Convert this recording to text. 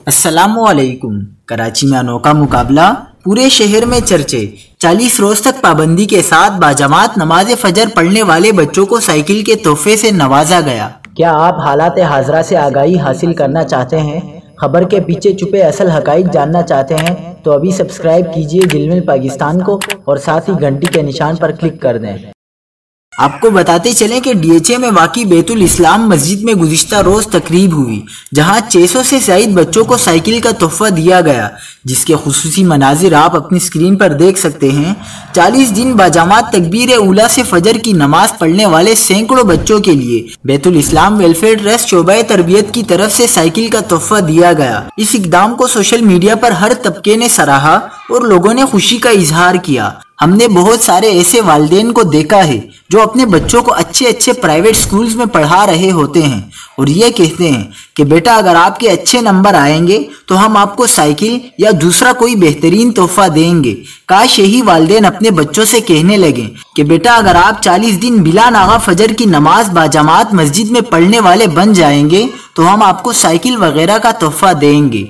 السلام علیکم۔ کراچی میں انوکھا مقابلہ، پورے شہر میں چرچے۔ 40 روز تک پابندی کے ساتھ باجماعت نماز فجر پڑھنے والے بچوں کو سائیکل کے تحفے سے نوازا گیا۔ کیا آپ حالات حاضرہ سے آگاہی حاصل کرنا چاہتے ہیں؟ خبر کے پیچھے چھپے اصل حقائق جاننا چاہتے ہیں تو ابھی سبسکرائب کیجئے دل مل پاکستان کو اور ساتھ ہی گھنٹی کے نشان پر کلک کر دیں۔ آپ کو بتاتے چلیں کہ ڈی ایچ اے میں واقع بیت الاسلام مسجد میں گزشتہ روز تقریب ہوئی، جہاں 600 سے زائد بچوں کو سائیکل کا تحفہ دیا گیا، جس کے خصوصی مناظر آپ اپنی اسکرین پر دیکھ سکتے ہیں۔ 40 دن باجماعت تکبیر اولیٰ سے فجر کی نماز پڑھنے والے سینکڑوں بچوں کے لیے بیت الاسلام ویلفیئر ٹرسٹ شعبہ تربیت کی طرف سے سائیکل کا تحفہ دیا گیا۔ اس اقدام کو سوشل میڈیا پر ہر طبقے نے سراہا اور لوگوں نے خوشی کا اظہار کیا۔ ہم نے بہت سارے ایسے والدین کو دیکھا ہے جو اپنے بچوں کو اچھے پرائیویٹ سکولز میں پڑھا رہے ہوتے ہیں اور یہ کہتے ہیں کہ بیٹا اگر آپ کے اچھے نمبر آئیں گے تو ہم آپ کو سائیکل یا دوسرا کوئی بہترین تحفہ دیں گے۔ کاش یہی والدین اپنے بچوں سے کہنے لگیں کہ بیٹا اگر آپ 40 دن بلا ناغہ فجر کی نماز باجماعت مسجد میں پڑھنے والے بن جائیں گے تو ہم آپ کو سائیکل وغیرہ کا تحفہ دیں گے۔